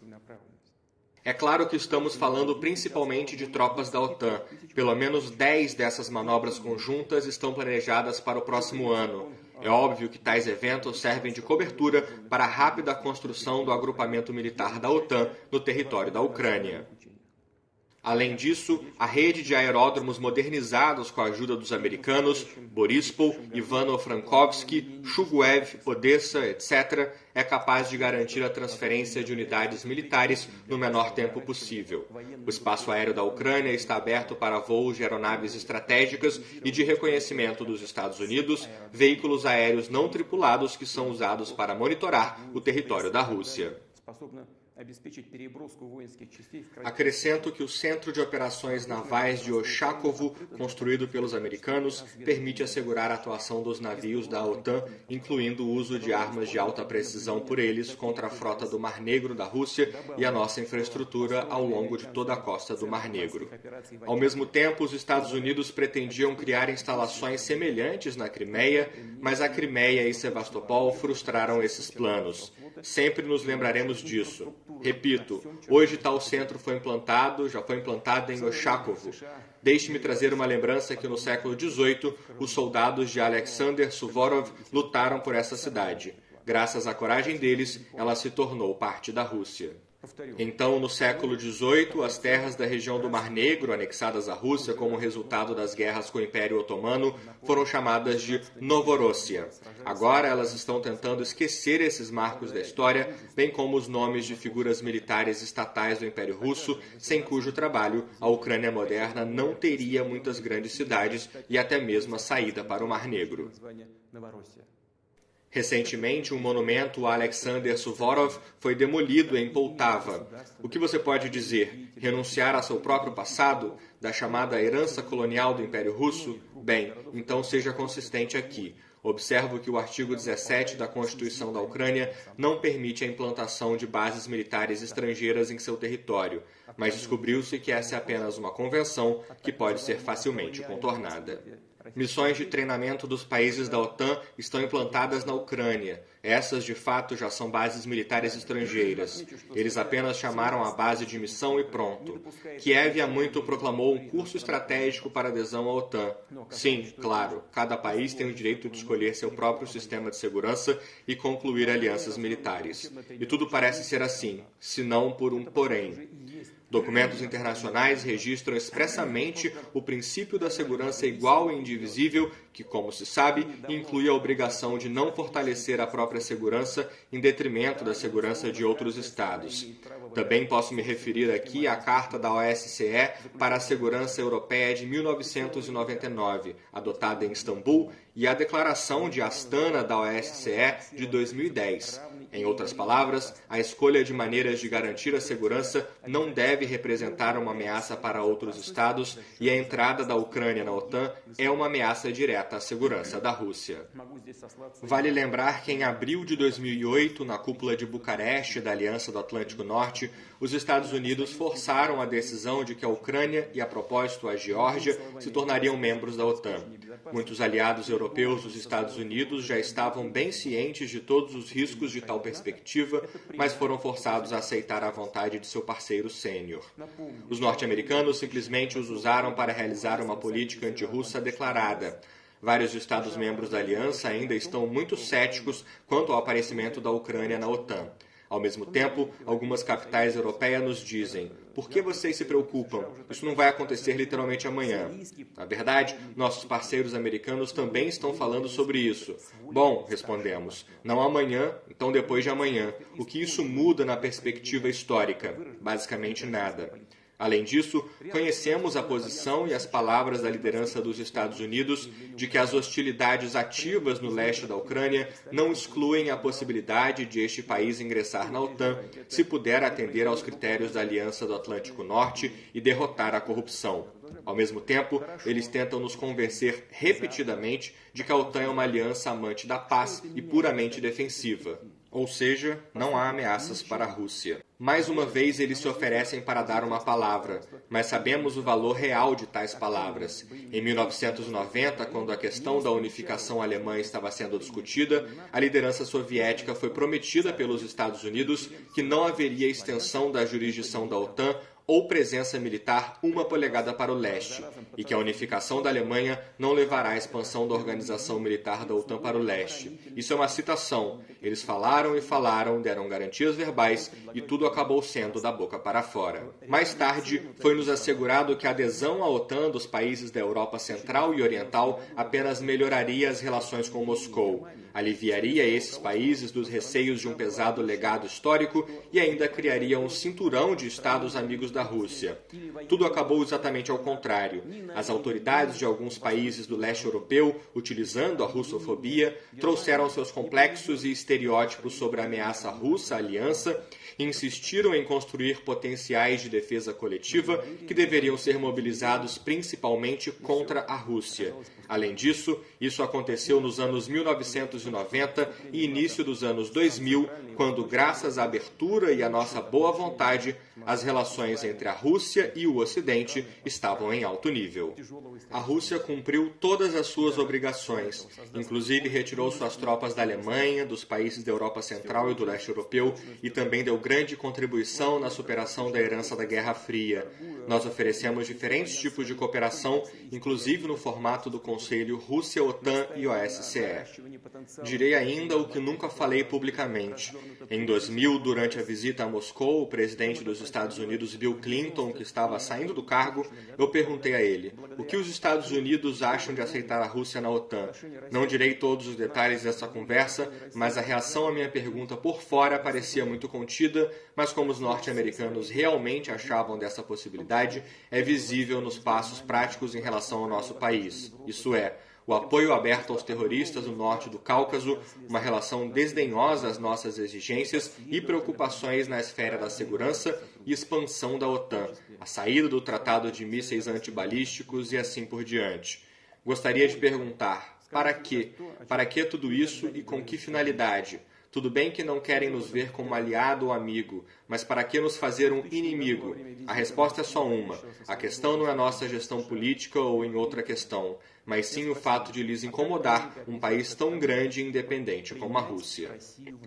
Speaker 2: É claro que estamos falando principalmente de tropas da OTAN. Pelo menos 10 dessas manobras conjuntas estão planejadas para o próximo ano. É óbvio que tais eventos servem de cobertura para a rápida construção do agrupamento militar da OTAN no território da Ucrânia. Além disso, a rede de aeródromos modernizados com a ajuda dos americanos, Borispol, Ivano-Frankovsky, Chuguev, Odessa, etc., é capaz de garantir a transferência de unidades militares no menor tempo possível. O espaço aéreo da Ucrânia está aberto para voos de aeronaves estratégicas e de reconhecimento dos Estados Unidos, veículos aéreos não tripulados que são usados para monitorar o território da Rússia. Acrescento que o Centro de Operações Navais de Oshakovo, construído pelos americanos, permite assegurar a atuação dos navios da OTAN, incluindo o uso de armas de alta precisão por eles contra a frota do Mar Negro da Rússia e a nossa infraestrutura ao longo de toda a costa do Mar Negro. Ao mesmo tempo, os Estados Unidos pretendiam criar instalações semelhantes na Crimeia, mas a Crimeia e Sevastopol frustraram esses planos. Sempre nos lembraremos disso. Repito, hoje tal centro já foi implantado em Oshakovo. Deixe-me trazer uma lembrança que no século XVIII, os soldados de Alexander Suvorov lutaram por essa cidade. Graças à coragem deles, ela se tornou parte da Rússia. Então, no século XVIII, as terras da região do Mar Negro, anexadas à Rússia como resultado das guerras com o Império Otomano, foram chamadas de Novorossia. Agora, elas estão tentando esquecer esses marcos da história, bem como os nomes de figuras militares estatais do Império Russo, sem cujo trabalho a Ucrânia moderna não teria muitas grandes cidades e até mesmo a saída para o Mar Negro. Recentemente, um monumento a Alexander Suvorov foi demolido em Poltava. O que você pode dizer? Renunciar a seu próprio passado? Da chamada herança colonial do Império Russo? Bem, então seja consistente aqui. Observo que o artigo 17 da Constituição da Ucrânia não permite a implantação de bases militares estrangeiras em seu território, mas descobriu-se que essa é apenas uma convenção que pode ser facilmente contornada. Missões de treinamento dos países da OTAN estão implantadas na Ucrânia. Essas, de fato, já são bases militares estrangeiras. Eles apenas chamaram a base de missão e pronto. Kiev há muito proclamou um curso estratégico para adesão à OTAN. Sim, claro, cada país tem o direito de escolher seu próprio sistema de segurança e concluir alianças militares. E tudo parece ser assim, se não por um porém. Documentos internacionais registram expressamente o princípio da segurança igual e indivisível, que, como se sabe, inclui a obrigação de não fortalecer a própria segurança em detrimento da segurança de outros Estados. Também posso me referir aqui à Carta da OSCE para a Segurança Europeia de 1999, adotada em Istambul, e à Declaração de Astana da OSCE de 2010. Em outras palavras, a escolha de maneiras de garantir a segurança não deve representar uma ameaça para outros Estados e a entrada da Ucrânia na OTAN é uma ameaça direta à segurança da Rússia. Vale lembrar que em abril de 2008, na cúpula de Bucareste da Aliança do Atlântico Norte, os Estados Unidos forçaram a decisão de que a Ucrânia e, a propósito, a Geórgia se tornariam membros da OTAN. Muitos aliados europeus dos Estados Unidos já estavam bem cientes de todos os riscos de tal perspectiva, mas foram forçados a aceitar a vontade de seu parceiro sênior. Os norte-americanos simplesmente os usaram para realizar uma política antirrussa declarada. Vários Estados-membros da aliança ainda estão muito céticos quanto ao aparecimento da Ucrânia na OTAN. Ao mesmo tempo, algumas capitais europeias nos dizem: por que vocês se preocupam? Isso não vai acontecer literalmente amanhã. Na verdade, nossos parceiros americanos também estão falando sobre isso. Bom, respondemos, não amanhã, então depois de amanhã. O que isso muda na perspectiva histórica? Basicamente nada. Além disso, conhecemos a posição e as palavras da liderança dos Estados Unidos de que as hostilidades ativas no leste da Ucrânia não excluem a possibilidade de este país ingressar na OTAN se puder atender aos critérios da Aliança do Atlântico Norte e derrotar a corrupção. Ao mesmo tempo, eles tentam nos convencer repetidamente de que a OTAN é uma aliança amante da paz e puramente defensiva. Ou seja, não há ameaças para a Rússia. Mais uma vez, eles se oferecem para dar uma palavra, mas sabemos o valor real de tais palavras. Em 1990, quando a questão da unificação alemã estava sendo discutida, a liderança soviética foi prometida pelos Estados Unidos que não haveria extensão da jurisdição da OTAN ou presença militar 1 polegada para o leste, e que a unificação da Alemanha não levará à expansão da organização militar da OTAN para o leste. Isso é uma citação. Eles falaram e falaram, deram garantias verbais, e tudo acabou sendo da boca para fora. Mais tarde, foi-nos assegurado que a adesão à OTAN dos países da Europa Central e Oriental apenas melhoraria as relações com Moscou, aliviaria esses países dos receios de um pesado legado histórico e ainda criaria um cinturão de estados amigos da Rússia. Tudo acabou exatamente ao contrário. As autoridades de alguns países do leste europeu, utilizando a russofobia, trouxeram seus complexos e estereótipos sobre a ameaça russa à aliança e insistiram em construir potenciais de defesa coletiva que deveriam ser mobilizados principalmente contra a Rússia. Além disso, isso aconteceu nos anos 1990 e início dos anos 2000, quando, graças à abertura e à nossa boa vontade, as relações entre a Rússia e o Ocidente estavam em alto nível. A Rússia cumpriu todas as suas obrigações, inclusive retirou suas tropas da Alemanha, dos países da Europa Central e do leste europeu e também deu grande contribuição na superação da herança da Guerra Fria. Nós oferecemos diferentes tipos de cooperação, inclusive no formato do Conselho Rússia, OTAN e OSCE. Direi ainda o que nunca falei publicamente. Em 2000, durante a visita a Moscou, o presidente dos Estados Unidos, Bill Clinton, que estava saindo do cargo, eu perguntei a ele: o que os Estados Unidos acham de aceitar a Rússia na OTAN? Não direi todos os detalhes dessa conversa, mas a reação à minha pergunta por fora parecia muito contida, mas como os norte-americanos realmente achavam dessa possibilidade, é visível nos passos práticos em relação ao nosso país. Isso é, o apoio aberto aos terroristas no norte do Cáucaso, uma relação desdenhosa às nossas exigências e preocupações na esfera da segurança e expansão da OTAN, a saída do Tratado de Mísseis Antibalísticos e assim por diante. Gostaria de perguntar, para quê? Para que tudo isso e com que finalidade? Tudo bem que não querem nos ver como aliado ou amigo, mas para que nos fazer um inimigo? A resposta é só uma. A questão não é nossa gestão política ou em outra questão, mas sim o fato de lhes incomodar um país tão grande e independente como a Rússia.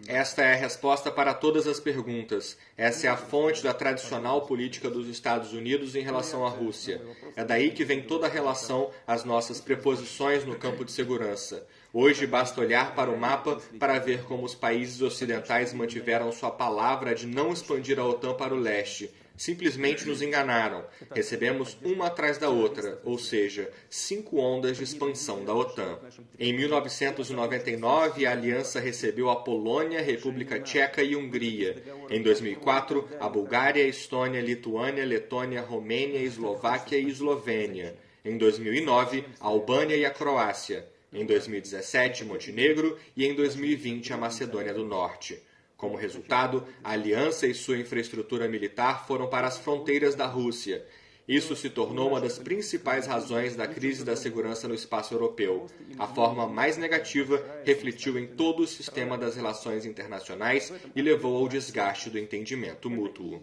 Speaker 2: Esta é a resposta para todas as perguntas. Essa é a fonte da tradicional política dos Estados Unidos em relação à Rússia. É daí que vem toda a relação às nossas preposições no campo de segurança. Hoje basta olhar para o mapa para ver como os países ocidentais mantiveram sua palavra de não expandir a OTAN para o leste. Simplesmente nos enganaram. Recebemos uma atrás da outra, ou seja, 5 ondas de expansão da OTAN. Em 1999, a aliança recebeu a Polônia, República Tcheca e Hungria. Em 2004, a Bulgária, Estônia, Lituânia, Letônia, Romênia, Eslováquia e Eslovênia. Em 2009, a Albânia e a Croácia. Em 2017, Montenegro e em 2020, a Macedônia do Norte. Como resultado, a aliança e sua infraestrutura militar foram para as fronteiras da Rússia. Isso se tornou uma das principais razões da crise da segurança no espaço europeu. A forma mais negativa refletiu em todo o sistema das relações internacionais e levou ao desgaste do entendimento mútuo.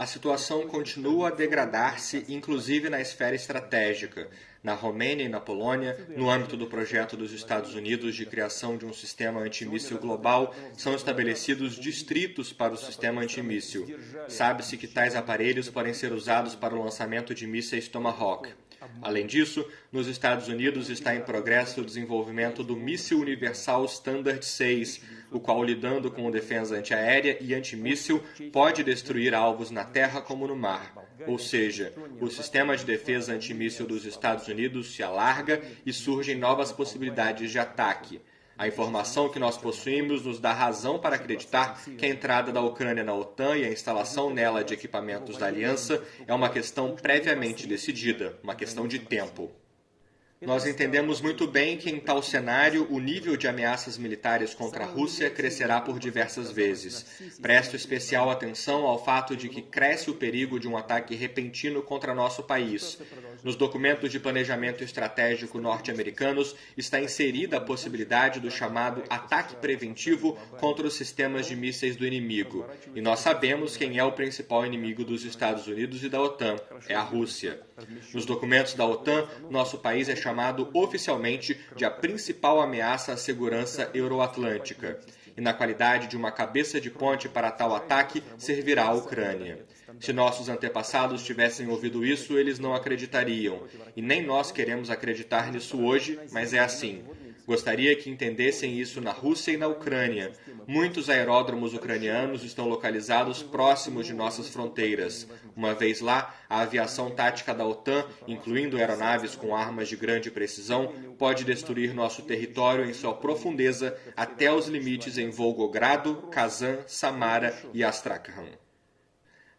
Speaker 2: A situação continua a degradar-se, inclusive na esfera estratégica. Na Romênia e na Polônia, no âmbito do projeto dos Estados Unidos de criação de um sistema antimíssil global, são estabelecidos distritos para o sistema antimíssil. Sabe-se que tais aparelhos podem ser usados para o lançamento de mísseis Tomahawk. Além disso, nos Estados Unidos está em progresso o desenvolvimento do Míssil Universal Standard 6, o qual, lidando com defesa antiaérea e antimíssil, pode destruir alvos na terra como no mar. Ou seja, o sistema de defesa antimíssil dos Estados Unidos se alarga e surgem novas possibilidades de ataque. A informação que nós possuímos nos dá razão para acreditar que a entrada da Ucrânia na OTAN e a instalação nela de equipamentos da aliança é uma questão previamente decidida, uma questão de tempo. Nós entendemos muito bem que, em tal cenário, o nível de ameaças militares contra a Rússia crescerá por diversas vezes. Presto especial atenção ao fato de que cresce o perigo de um ataque repentino contra nosso país. Nos documentos de planejamento estratégico norte-americanos está inserida a possibilidade do chamado ataque preventivo contra os sistemas de mísseis do inimigo. E nós sabemos quem é o principal inimigo dos Estados Unidos e da OTAN: é a Rússia. Nos documentos da OTAN, nosso país é chamado oficialmente de a principal ameaça à segurança euroatlântica. E na qualidade de uma cabeça de ponte para tal ataque, servirá a Ucrânia. Se nossos antepassados tivessem ouvido isso, eles não acreditariam. E nem nós queremos acreditar nisso hoje, mas é assim. Gostaria que entendessem isso na Rússia e na Ucrânia. Muitos aeródromos ucranianos estão localizados próximos de nossas fronteiras. Uma vez lá, a aviação tática da OTAN, incluindo aeronaves com armas de grande precisão, pode destruir nosso território em sua profundeza até os limites em Volgogrado, Kazan, Samara e Astrakhan.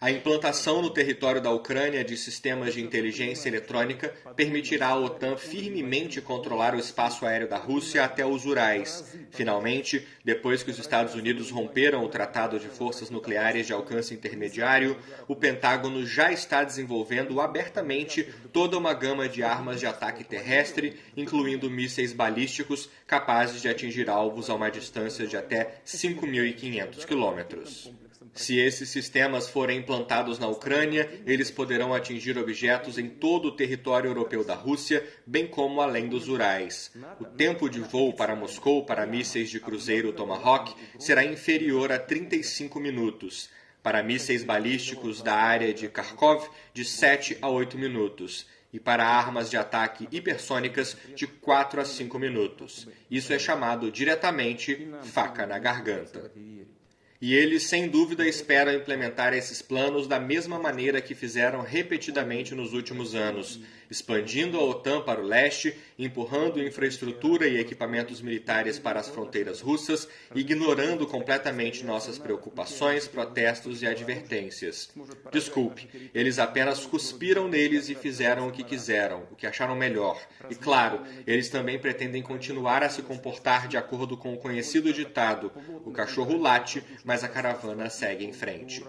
Speaker 2: A implantação no território da Ucrânia de sistemas de inteligência eletrônica permitirá à OTAN firmemente controlar o espaço aéreo da Rússia até os Urais. Finalmente, depois que os Estados Unidos romperam o Tratado de Forças Nucleares de Alcance Intermediário, o Pentágono já está desenvolvendo abertamente toda uma gama de armas de ataque terrestre, incluindo mísseis balísticos capazes de atingir alvos a uma distância de até 5.500 quilômetros. Se esses sistemas forem implantados na Ucrânia, eles poderão atingir objetos em todo o território europeu da Rússia, bem como além dos Urais. O tempo de voo para Moscou para mísseis de cruzeiro Tomahawk será inferior a 35 minutos. Para mísseis balísticos da área de Kharkov, de 7 a 8 minutos. E para armas de ataque hipersônicas, de 4 a 5 minutos. Isso é chamado diretamente faca na garganta. E eles, sem dúvida, esperam implementar esses planos da mesma maneira que fizeram repetidamente nos últimos anos, expandindo a OTAN para o leste, empurrando infraestrutura e equipamentos militares para as fronteiras russas, ignorando completamente nossas preocupações, protestos e advertências. Desculpe, eles apenas cuspiram neles e fizeram o que quiseram, o que acharam melhor. E claro, eles também pretendem continuar a se comportar de acordo com o conhecido ditado: o cachorro late, mas a caravana segue em frente.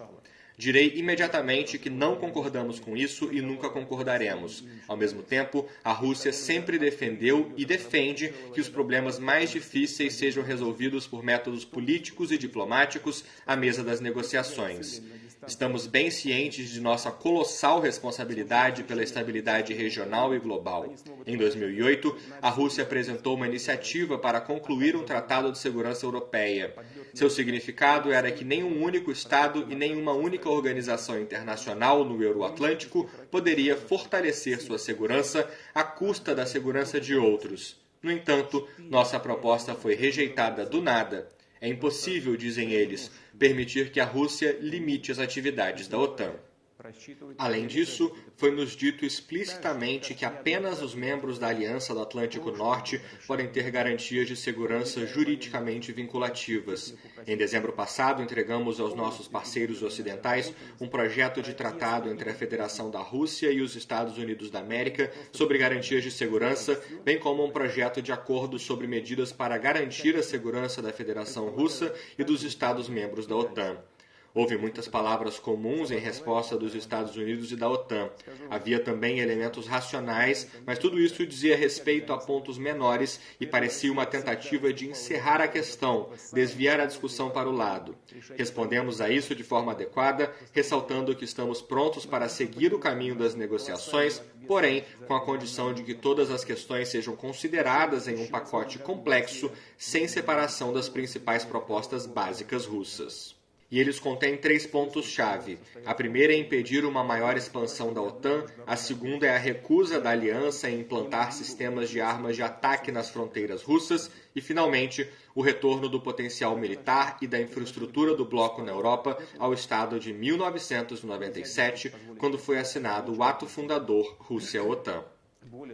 Speaker 2: Direi imediatamente que não concordamos com isso e nunca concordaremos. Ao mesmo tempo, a Rússia sempre defendeu e defende que os problemas mais difíceis sejam resolvidos por métodos políticos e diplomáticos à mesa das negociações. Estamos bem cientes de nossa colossal responsabilidade pela estabilidade regional e global. Em 2008, a Rússia apresentou uma iniciativa para concluir um tratado de segurança europeia. Seu significado era que nenhum único Estado e nenhuma única organização internacional no Euroatlântico poderia fortalecer sua segurança à custa da segurança de outros. No entanto, nossa proposta foi rejeitada do nada. É impossível, dizem eles, permitir que a Rússia limite as atividades da OTAN. Além disso, foi-nos dito explicitamente que apenas os membros da Aliança do Atlântico Norte podem ter garantias de segurança juridicamente vinculativas. Em dezembro passado, entregamos aos nossos parceiros ocidentais um projeto de tratado entre a Federação da Rússia e os Estados Unidos da América sobre garantias de segurança, bem como um projeto de acordo sobre medidas para garantir a segurança da Federação Russa e dos Estados-membros da OTAN. Houve muitas palavras comuns em resposta dos Estados Unidos e da OTAN. Havia também elementos racionais, mas tudo isso dizia respeito a pontos menores e parecia uma tentativa de encerrar a questão, desviar a discussão para o lado. Respondemos a isso de forma adequada, ressaltando que estamos prontos para seguir o caminho das negociações, porém, com a condição de que todas as questões sejam consideradas em um pacote complexo, sem separação das principais propostas básicas russas. e eles contêm 3 pontos-chave. A primeira é impedir uma maior expansão da OTAN, a segunda é a recusa da aliança em implantar sistemas de armas de ataque nas fronteiras russas e, finalmente, o retorno do potencial militar e da infraestrutura do bloco na Europa ao estado de 1997, quando foi assinado o ato fundador Rússia-OTAN.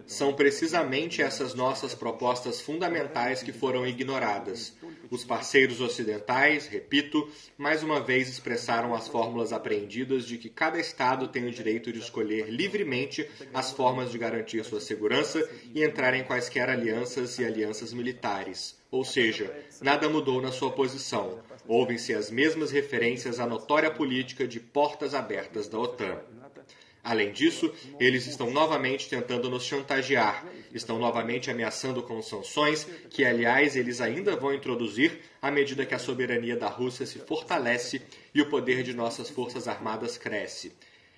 Speaker 2: São precisamente essas nossas propostas fundamentais que foram ignoradas. Os parceiros ocidentais, repito, mais uma vez expressaram as fórmulas apreendidas de que cada Estado tem o direito de escolher livremente as formas de garantir sua segurança e entrar em quaisquer alianças e alianças militares. Ou seja, nada mudou na sua posição. Ouvem-se as mesmas referências à notória política de portas abertas da OTAN. Além disso, eles estão novamente tentando nos chantagear, estão novamente ameaçando com sanções, que, aliás, eles ainda vão introduzir à medida que a soberania da Rússia se fortalece e o poder de nossas forças armadas cresce.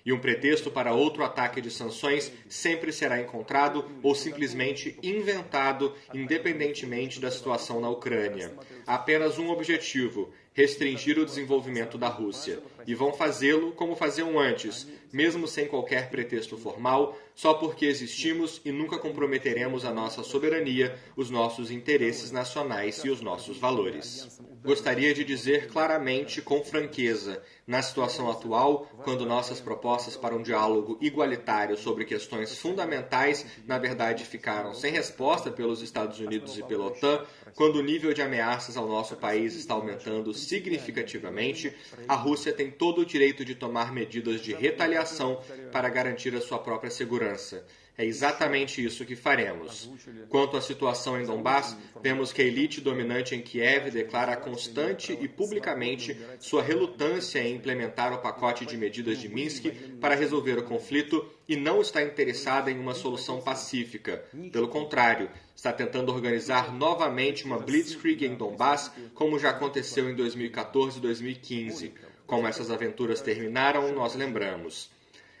Speaker 2: E um pretexto para outro ataque de sanções sempre será encontrado ou simplesmente inventado, independentemente da situação na Ucrânia. Há apenas um objetivo: restringir o desenvolvimento da Rússia. E vão fazê-lo como faziam antes, mesmo sem qualquer pretexto formal, só porque existimos e nunca comprometeremos a nossa soberania, os nossos interesses nacionais e os nossos valores. Gostaria de dizer claramente, com franqueza, na situação atual, quando nossas propostas para um diálogo igualitário sobre questões fundamentais, na verdade, ficaram sem resposta pelos Estados Unidos e pela OTAN, quando o nível de ameaças ao nosso país está aumentando significativamente, a Rússia tem todo o direito de tomar medidas de retaliação para garantir a sua própria segurança. É exatamente isso que faremos. Quanto à situação em Donbass, vemos que a elite dominante em Kiev declara constante e publicamente sua relutância em implementar o pacote de medidas de Minsk para resolver o conflito e não está interessada em uma solução pacífica. Pelo contrário, está tentando organizar novamente uma blitzkrieg em Donbass, como já aconteceu em 2014 e 2015. Como essas aventuras terminaram, nós lembramos.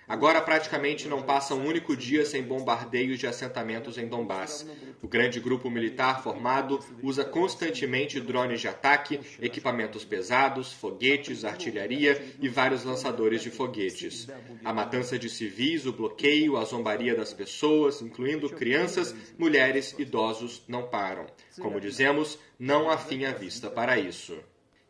Speaker 2: Agora praticamente não passa um único dia sem bombardeios de assentamentos em Donbass. O grande grupo militar formado usa constantemente drones de ataque, equipamentos pesados, foguetes, artilharia e vários lançadores de foguetes. A matança de civis, o bloqueio, a zombaria das pessoas, incluindo crianças, mulheres e idosos, não param. Como dizemos, não há fim à vista para isso.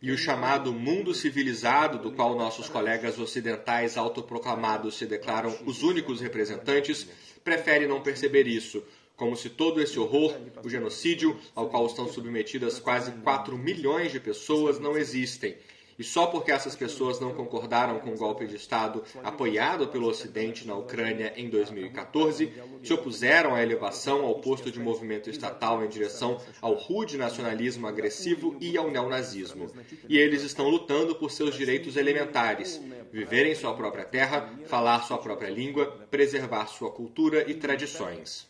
Speaker 2: E o chamado mundo civilizado, do qual nossos colegas ocidentais autoproclamados se declaram os únicos representantes, prefere não perceber isso, como se todo esse horror, o genocídio, ao qual estão submetidas quase 4 milhões de pessoas, não existem. E só porque essas pessoas não concordaram com o golpe de Estado apoiado pelo Ocidente na Ucrânia em 2014, se opuseram à elevação ao posto de movimento estatal em direção ao rude nacionalismo agressivo e ao neonazismo. E eles estão lutando por seus direitos elementares: viver em sua própria terra, falar sua própria língua, preservar sua cultura e tradições.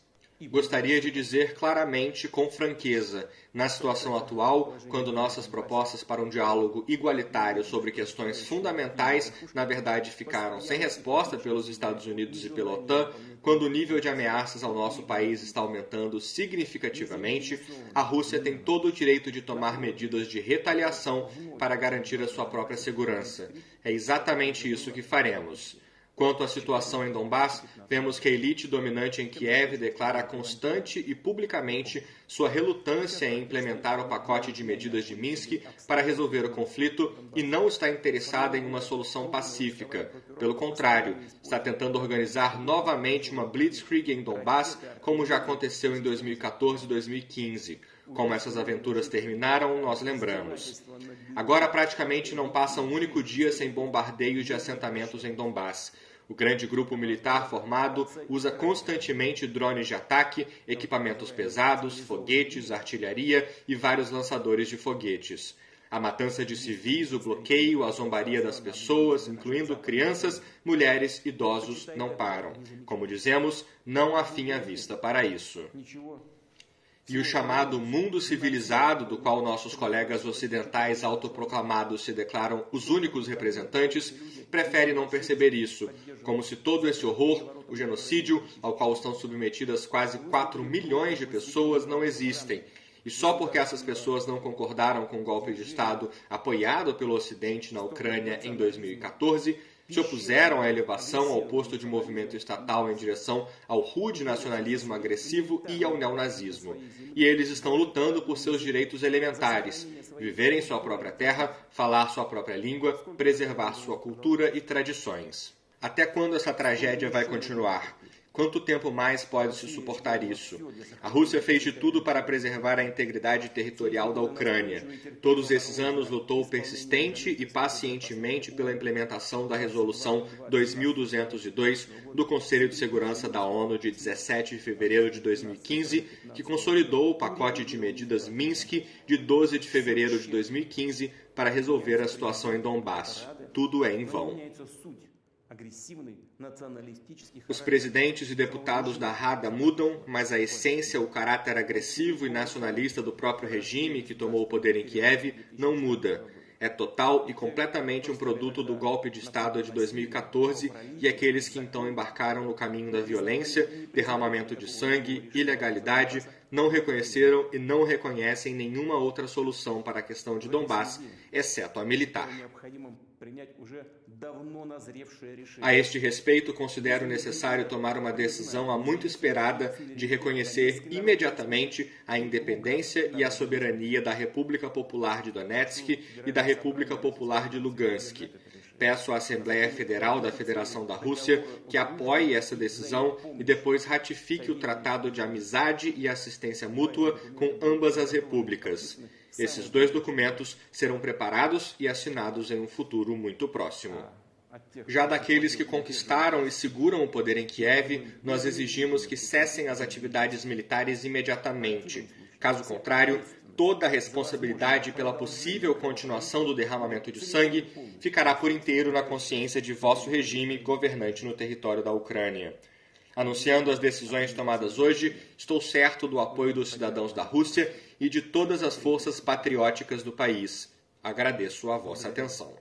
Speaker 2: Gostaria de dizer claramente, com franqueza, na situação atual, quando nossas propostas para um diálogo igualitário sobre questões fundamentais, na verdade, ficaram sem resposta pelos Estados Unidos e pela OTAN, quando o nível de ameaças ao nosso país está aumentando significativamente, a Rússia tem todo o direito de tomar medidas de retaliação para garantir a sua própria segurança. É exatamente isso que faremos. Quanto à situação em Donbass, vemos que a elite dominante em Kiev declara constante e publicamente sua relutância em implementar o pacote de medidas de Minsk para resolver o conflito e não está interessada em uma solução pacífica. Pelo contrário, está tentando organizar novamente uma blitzkrieg em Donbass, como já aconteceu em 2014 e 2015. Como essas aventuras terminaram, nós lembramos. Agora praticamente não passa um único dia sem bombardeios de assentamentos em Donbass. O grande grupo militar formado usa constantemente drones de ataque, equipamentos pesados, foguetes, artilharia e vários lançadores de foguetes. A matança de civis, o bloqueio, a zombaria das pessoas, incluindo crianças, mulheres e idosos, não param. Como dizemos, não há fim à vista para isso. E o chamado mundo civilizado, do qual nossos colegas ocidentais autoproclamados se declaram os únicos representantes, prefere não perceber isso, como se todo esse horror, o genocídio, ao qual estão submetidas quase 4 milhões de pessoas, não existem. E só porque essas pessoas não concordaram com o golpe de Estado apoiado pelo Ocidente na Ucrânia em 2014, se opuseram à elevação ao posto de movimento estatal em direção ao rude nacionalismo agressivo e ao neonazismo. E eles estão lutando por seus direitos elementares: viver em sua própria terra, falar sua própria língua, preservar sua cultura e tradições. Até quando essa tragédia vai continuar? Quanto tempo mais pode se suportar isso? A Rússia fez de tudo para preservar a integridade territorial da Ucrânia. Todos esses anos lutou persistente e pacientemente pela implementação da Resolução 2202 do Conselho de Segurança da ONU de 17 de fevereiro de 2015, que consolidou o pacote de medidas Minsk de 12 de fevereiro de 2015 para resolver a situação em Donbass. Tudo é em vão. Os presidentes e deputados da Rada mudam, mas a essência, o caráter agressivo e nacionalista do próprio regime que tomou o poder em Kiev não muda. É total e completamente um produto do golpe de Estado de 2014 e aqueles que então embarcaram no caminho da violência, derramamento de sangue, ilegalidade, não reconheceram e não reconhecem nenhuma outra solução para a questão de Donbass, exceto a militar. A este respeito, considero necessário tomar uma decisão há muito esperada de reconhecer imediatamente a independência e a soberania da República Popular de Donetsk e da República Popular de Lugansk. Peço à Assembleia Federal da Federação da Rússia que apoie essa decisão e depois ratifique o Tratado de Amizade e Assistência Mútua com ambas as repúblicas. Esses dois documentos serão preparados e assinados em um futuro muito próximo. Já daqueles que conquistaram e seguram o poder em Kiev, nós exigimos que cessem as atividades militares imediatamente. Caso contrário, toda a responsabilidade pela possível continuação do derramamento de sangue ficará por inteiro na consciência de vosso regime governante no território da Ucrânia. Anunciando as decisões tomadas hoje, estou certo do apoio dos cidadãos da Rússia e de todas as forças patrióticas do país. Agradeço a vossa atenção.